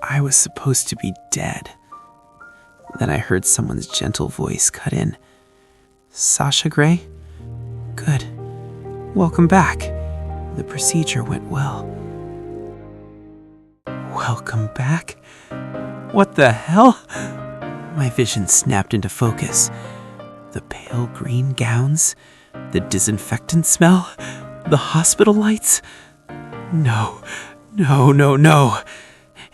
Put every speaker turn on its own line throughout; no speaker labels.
I was supposed to be dead. Then I heard someone's gentle voice cut in. Sasha Grey? Good. Welcome back. The procedure went well. Welcome back? What the hell? My vision snapped into focus. The pale green gowns, the disinfectant smell, the hospital lights. No.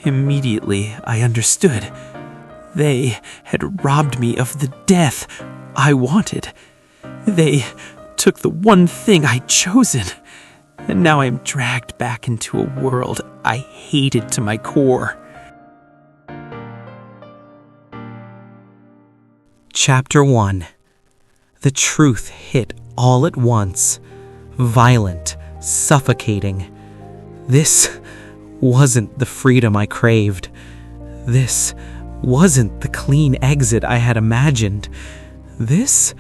Immediately, I understood. They had robbed me of the death I wanted. They took the one thing I'd chosen. And now I'm dragged back into a world I hated to my core.
Chapter 1. The truth hit all at once. Violent, suffocating. This wasn't the freedom I craved. This wasn't the clean exit I had imagined. This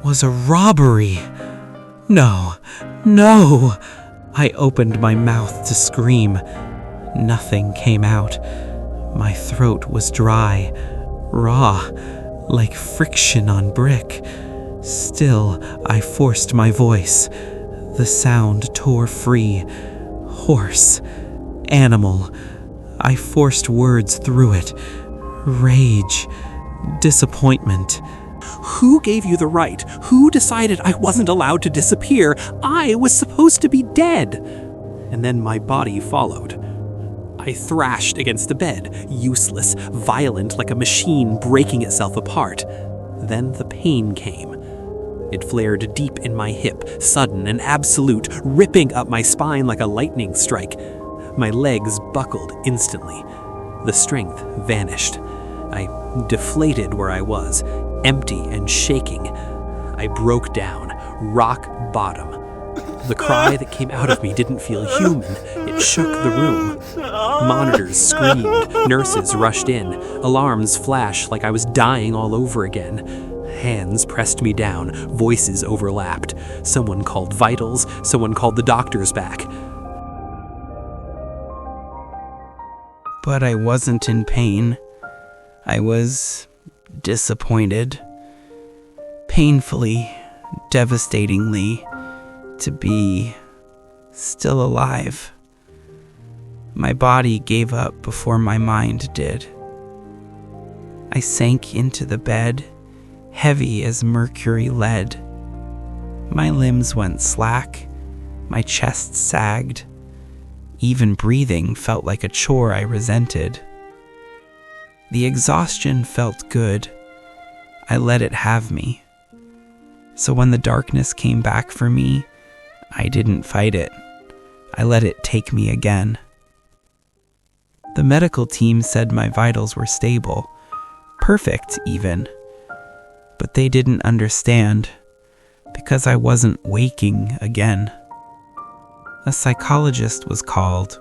was a robbery. No. I opened my mouth to scream. Nothing came out. My throat was dry, raw, like friction on brick. Still, I forced my voice. The sound tore free. Hoarse. Animal. I forced words through it. Rage. Disappointment.
Who gave you the right? Who decided I wasn't allowed to disappear? I was supposed to be dead. And then my body followed. I thrashed against the bed, useless, violent like a machine breaking itself apart. Then the pain came. It flared deep in my hip, sudden and absolute, ripping up my spine like a lightning strike. My legs buckled instantly. The strength vanished. I deflated where I was, empty and shaking. I broke down, rock bottom. The cry that came out of me didn't feel human. It shook the room. Monitors screamed, nurses rushed in, alarms flashed like I was dying all over again. Hands pressed me down, voices overlapped. Someone called vitals, someone called the doctors back.
But I wasn't in pain. I was disappointed. Painfully, devastatingly, to be still alive. My body gave up before my mind did. I sank into the bed, heavy as mercury lead. My limbs went slack, my chest sagged. Even breathing felt like a chore I resented. The exhaustion felt good. I let it have me. So when the darkness came back for me, I didn't fight it. I let it take me again. The medical team said my vitals were stable, perfect even. But they didn't understand, because I wasn't waking again. A psychologist was called.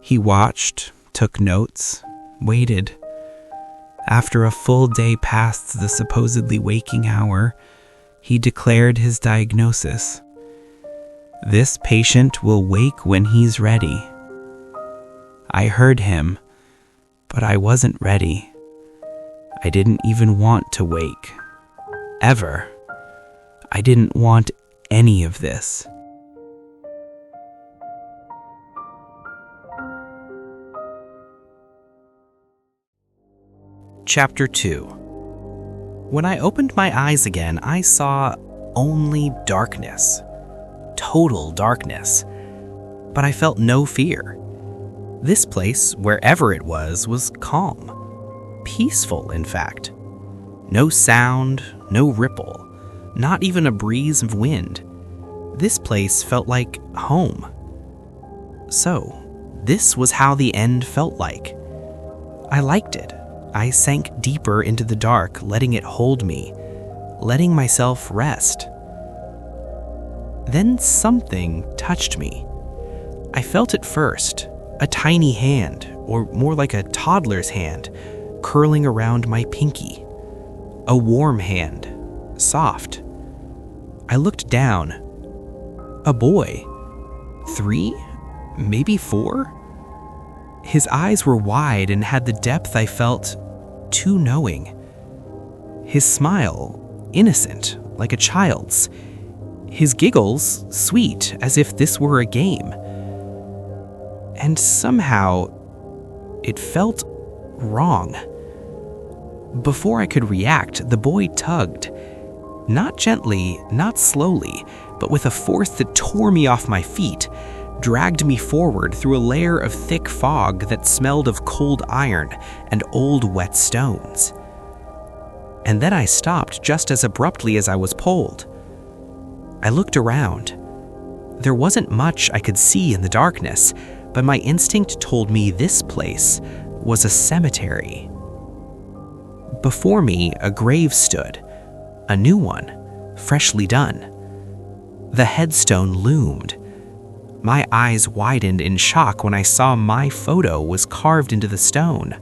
He watched, took notes, waited. After a full day past the supposedly waking hour, he declared his diagnosis. This patient will wake when he's ready. I heard him, but I wasn't ready. I didn't even want to wake. Ever. I didn't want any of this.
Chapter 2. When I opened my eyes again, I saw only darkness. Total darkness. But I felt no fear. This place, wherever it was calm. Peaceful, in fact. No sound, no ripple, not even a breeze of wind. This place felt like home. So, this was how the end felt like. I liked it. I sank deeper into the dark, letting it hold me, letting myself rest. Then something touched me. I felt it first, a tiny hand, or more like a toddler's hand, curling around my pinky. A warm hand, soft. I looked down. A boy. 3? Maybe 4? His eyes were wide and had the depth I felt too knowing. His smile, innocent, like a child's. His giggles, sweet, as if this were a game. And somehow, it felt wrong. Before I could react, the boy tugged. Not gently, not slowly, but with a force that tore me off my feet, dragged me forward through a layer of thick fog that smelled of cold iron and old wet stones. And then I stopped just as abruptly as I was pulled. I looked around. There wasn't much I could see in the darkness, but my instinct told me this place was a cemetery. Before me, a grave stood, a new one, freshly done. The headstone loomed. My eyes widened in shock when I saw my photo was carved into the stone.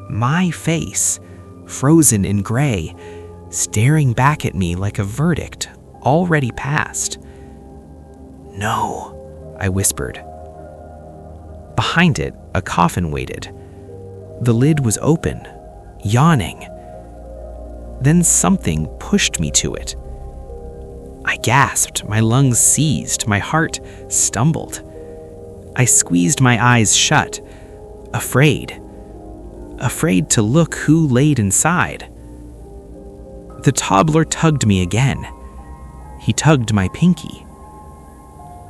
My face, frozen in gray, staring back at me like a verdict already passed. "No," I whispered. Behind it, a coffin waited. The lid was open, yawning. Then something pushed me to it. I gasped, my lungs seized, my heart stumbled. I squeezed my eyes shut, afraid to look who laid inside. The toddler tugged me again. He tugged my pinky.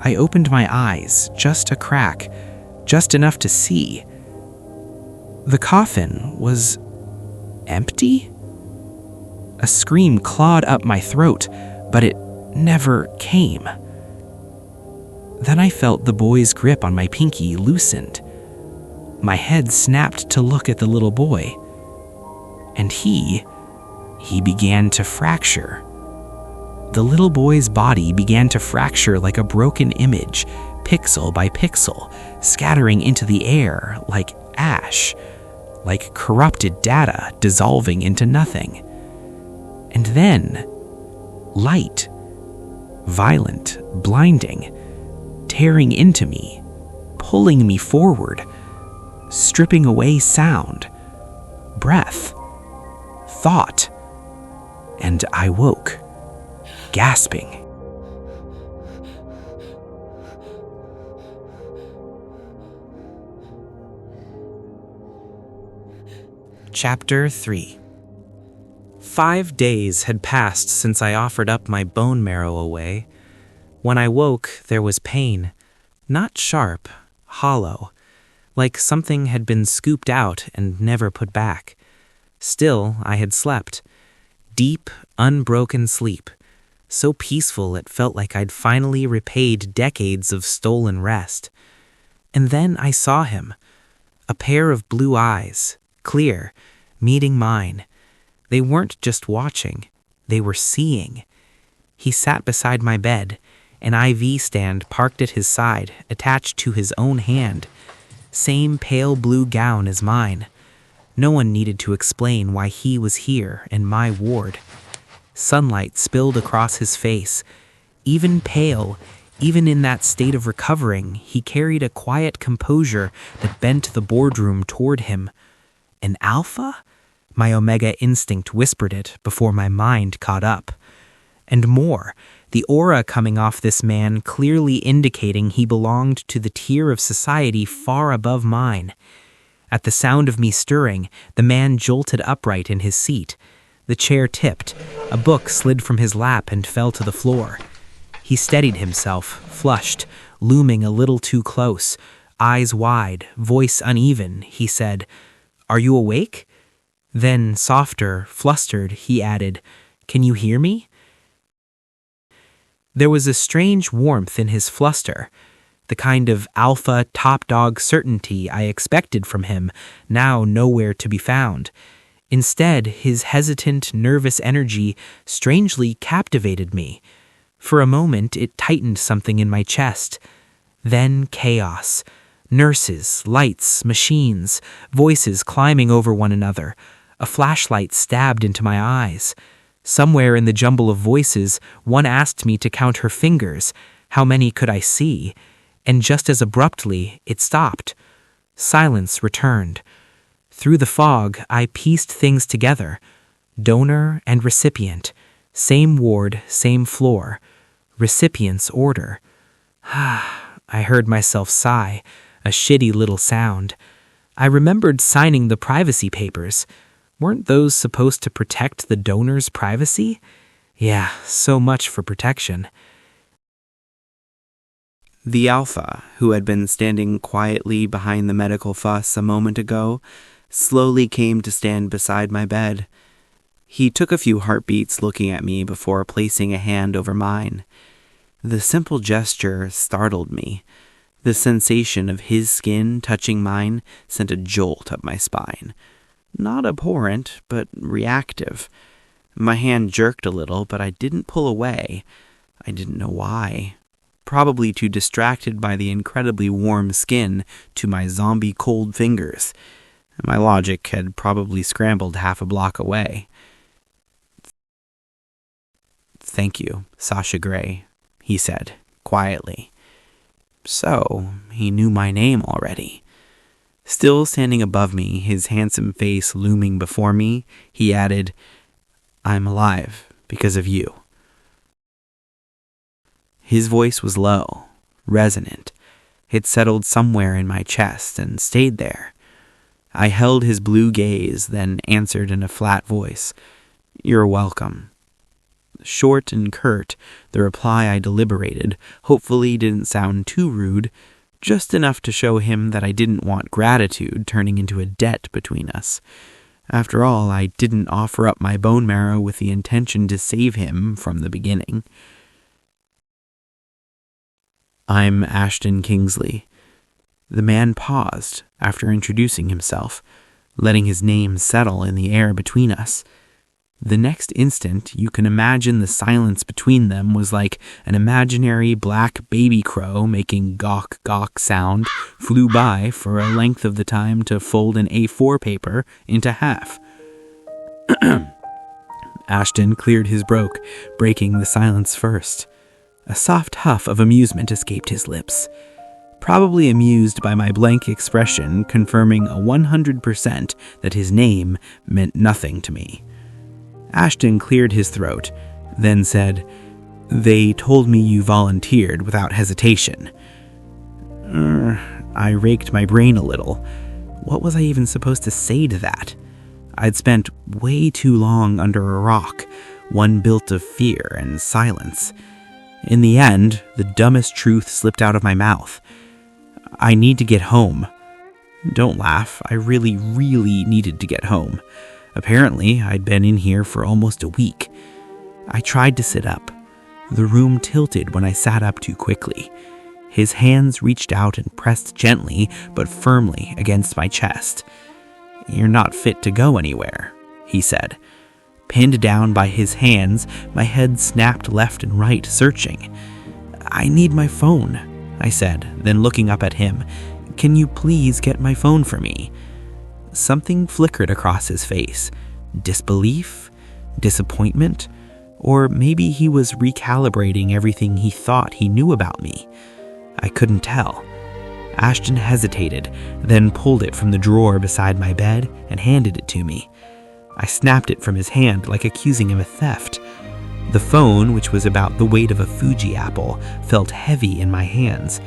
I opened my eyes, just a crack, just enough to see. The coffin was empty? A scream clawed up my throat, but it never came. Then I felt the boy's grip on my pinky loosened. My head snapped to look at the little boy. And he began to fracture. The little boy's body began to fracture like a broken image, pixel by pixel, scattering into the air like ash, like corrupted data dissolving into nothing. And then, light, violent, blinding, tearing into me, pulling me forward, stripping away sound, breath, thought, and I woke, gasping. Chapter 3. 5 days had passed since I offered up my bone marrow away. When I woke, there was pain, not sharp, hollow, like something had been scooped out and never put back. Still, I had slept. Deep, unbroken sleep. So peaceful it felt like I'd finally repaid decades of stolen rest. And then I saw him. A pair of blue eyes, clear, meeting mine. They weren't just watching, they were seeing. He sat beside my bed, an IV stand parked at his side, attached to his own hand. Same pale blue gown as mine. No one needed to explain why he was here in my ward. Sunlight spilled across his face. Even pale, even in that state of recovering, he carried a quiet composure that bent the boardroom toward him. An alpha? My omega instinct whispered it before my mind caught up. And more, the aura coming off this man clearly indicating he belonged to the tier of society far above mine. At the sound of me stirring, the man jolted upright in his seat. The chair tipped. A book slid from his lap and fell to the floor. He steadied himself, flushed, looming a little too close. Eyes wide, voice uneven, he said, "Are you awake?" Then, softer, flustered, he added, "Can you hear me?" There was a strange warmth in his fluster, the kind of alpha top-dog certainty I expected from him, now nowhere to be found. Instead, his hesitant, nervous energy strangely captivated me. For a moment, it tightened something in my chest. Then chaos. Nurses, lights, machines, voices climbing over one another. A flashlight stabbed into my eyes. Somewhere in the jumble of voices, one asked me to count her fingers. How many could I see? And just as abruptly, it stopped. Silence returned. Through the fog, I pieced things together. Donor and recipient. Same ward, same floor. Recipient's order. I heard myself sigh, a shitty little sound. I remembered signing the privacy papers. Weren't those supposed to protect the donor's privacy? Yeah, so much for protection.
The Alpha, who had been standing quietly behind the medical fuss a moment ago, slowly came to stand beside my bed. He took a few heartbeats looking at me before placing a hand over mine. The simple gesture startled me. The sensation of his skin touching mine sent a jolt up my spine. Not abhorrent, but reactive. My hand jerked a little, but I didn't pull away. I didn't know why. Probably too distracted by the incredibly warm skin to my zombie cold fingers. My logic had probably scrambled half a block away. "Thank you, Sasha Grey," he said, quietly. So, he knew my name already. Still standing above me, his handsome face looming before me, he added, "I'm alive because of you." His voice was low, resonant. It settled somewhere in my chest and stayed there. I held his blue gaze, then answered in a flat voice, "You're welcome." Short and curt, the reply I deliberated hopefully didn't sound too rude, just enough to show him that I didn't want gratitude turning into a debt between us. After all, I didn't offer up my bone marrow with the intention to save him from the beginning. "I'm Ashton Kingsley." The man paused after introducing himself, letting his name settle in the air between us. The next instant, you can imagine the silence between them was like an imaginary black baby crow making gawk gawk sound flew by for a length of the time to fold an A4 paper into half. Ashton cleared his throat, breaking the silence first. A soft huff of amusement escaped his lips. Probably amused by my blank expression, confirming 100% that his name meant nothing to me. Ashton cleared his throat, then said, "They told me you volunteered without hesitation." I raked my brain a little. What was I even supposed to say to that? I'd spent way too long under a rock, one built of fear and silence. In the end, the dumbest truth slipped out of my mouth. "I need to get home." Don't laugh, I really needed to get home. Apparently, I'd been in here for almost a week. I tried to sit up. The room tilted when I sat up too quickly. His hands reached out and pressed gently but firmly against my chest. "You're not fit to go anywhere," he said. Pinned down by his hands, my head snapped left and right, searching. "I need my phone," I said, then looking up at him. "Can you please get my phone for me?" Something flickered across his face. Disbelief? Disappointment? Or maybe he was recalibrating everything he thought he knew about me. I couldn't tell. Ashton hesitated, then pulled it from the drawer beside my bed and handed it to me. I snapped it from his hand like accusing him of theft. The phone, which was about the weight of a Fuji apple, felt heavy in my hands.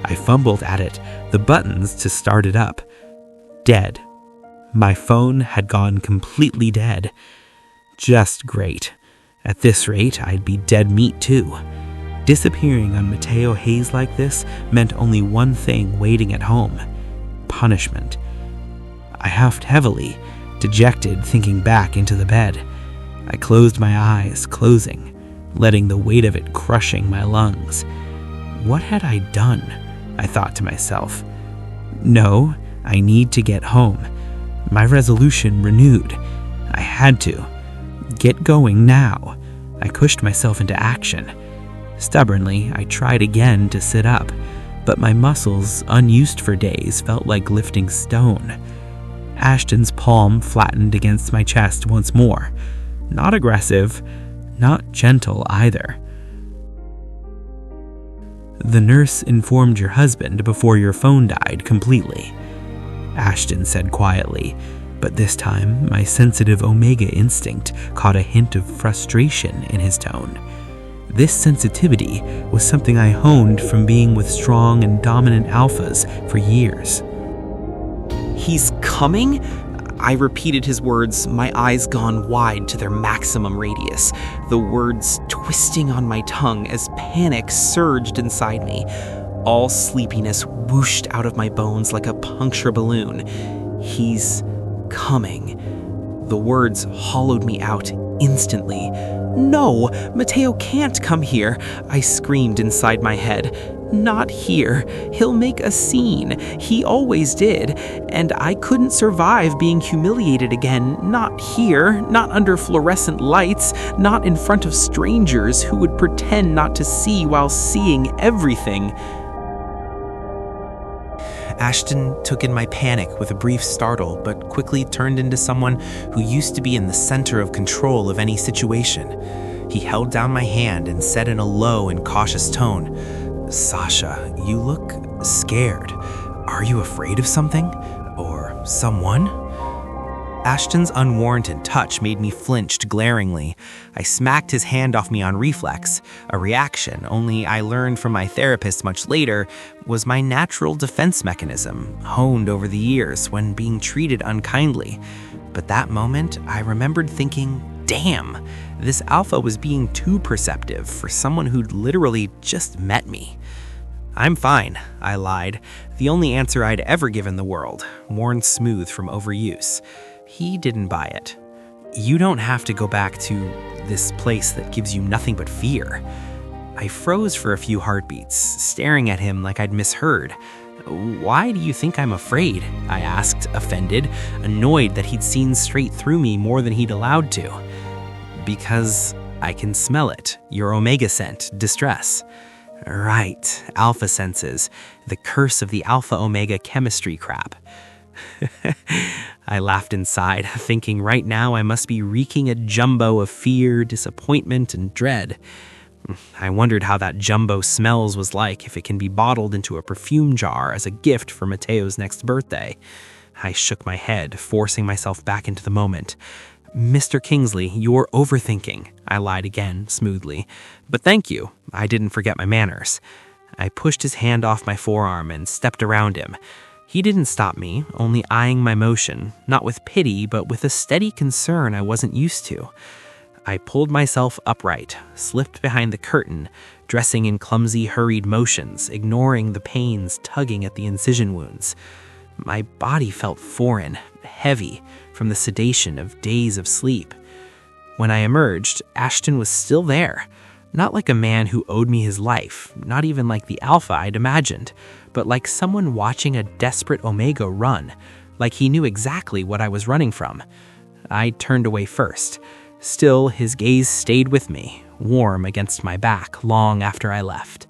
I fumbled at it, the buttons to start it up. Dead. My phone had gone completely dead. Just great. At this rate, I'd be dead meat too. Disappearing on Mateo Hayes like this meant only one thing waiting at home: punishment. I huffed heavily, dejected, thinking back into the bed. I closed my eyes, closing, letting the weight of it crushing my lungs. What had I done? I thought to myself. No, I need to get home. My resolution renewed. I had to. Get going now. I pushed myself into action. Stubbornly, I tried again to sit up, but my muscles, unused for days, felt like lifting stone. Ashton's palm flattened against my chest once more. Not aggressive, not gentle either. "The nurse informed your husband before your phone died completely."
Ashton said quietly, but this time my sensitive Omega instinct caught a hint of frustration in his tone. This sensitivity was something I honed from being with strong and dominant alphas for years.
"He's coming?" I repeated his words, my eyes gone wide to their maximum radius, the words twisting on my tongue as panic surged inside me. All sleepiness whooshed out of my bones like a puncture balloon. "He's coming." The words hollowed me out instantly. "No, Mateo can't come here," I screamed inside my head. "Not here. He'll make a scene. He always did. And I couldn't survive being humiliated again. Not here. Not under fluorescent lights. Not in front of strangers who would pretend not to see while seeing everything." Ashton took in my panic with a brief startle, but quickly turned into someone who used to be in the center of control of any situation. He held down my hand and said in a low and cautious tone, "Sasha, you look scared. Are you afraid of something? Or someone?" Ashton's unwarranted touch made me flinch glaringly. I smacked his hand off me on reflex, a reaction only I learned from my therapist much later was my natural defense mechanism, honed over the years when being treated unkindly. But that moment, I remembered thinking, damn, this alpha was being too perceptive for someone who'd literally just met me. "I'm fine," I lied, the only answer I'd ever given the world, worn smooth from overuse. He didn't buy it. "You don't have to go back to this place that gives you nothing but fear." I froze for a few heartbeats, staring at him like I'd misheard. "Why do you think I'm afraid?" I asked, offended, annoyed that he'd seen straight through me more than he'd allowed to. "Because I can smell it, your Omega scent, distress." Right, alpha senses, the curse of the alpha-omega chemistry crap. I laughed inside, thinking right now I must be wreaking a jumbo of fear, disappointment, and dread. I wondered how that jumbo smells was like if it can be bottled into a perfume jar as a gift for Mateo's next birthday. I shook my head, forcing myself back into the moment. "Mr. Kingsley, you're overthinking," I lied again, smoothly. "But thank you, I didn't forget my manners." I pushed his hand off my forearm and stepped around him. He didn't stop me, only eyeing my motion, not with pity, but with a steady concern I wasn't used to. I pulled myself upright, slipped behind the curtain, dressing in clumsy, hurried motions, ignoring the pains tugging at the incision wounds. My body felt foreign, heavy, from the sedation of days of sleep. When I emerged, Ashton was still there, not like a man who owed me his life, not even like the alpha I'd imagined, but like someone watching a desperate Omega run, like he knew exactly what I was running from. I turned away first. Still, his gaze stayed with me, warm against my back long after I left.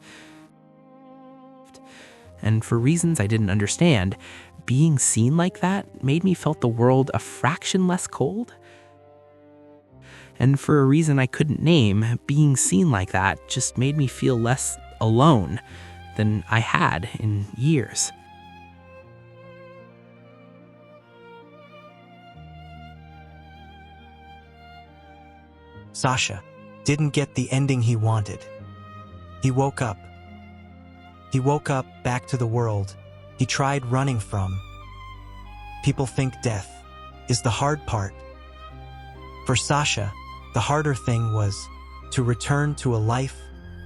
And for reasons I didn't understand, being seen like that made me felt the world a fraction less cold. And for a reason I couldn't name, being seen like that just made me feel less alone than I had in years.
Sasha didn't get the ending he wanted. He woke up. He woke up back to the world he tried running from. People think death is the hard part. For Sasha, the harder thing was to return to a life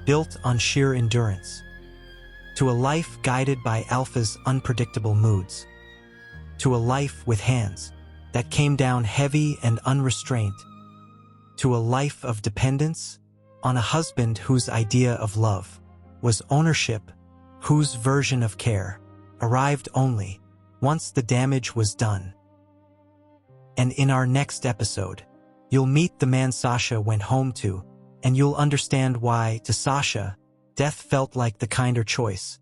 built on sheer endurance, to a life guided by Alpha's unpredictable moods, to a life with hands that came down heavy and unrestrained, to a life of dependence on a husband whose idea of love was ownership, whose version of care arrived only once the damage was done. And in our next episode, you'll meet the man Sasha went home to, and you'll understand why, to Sasha, death felt like the kinder choice.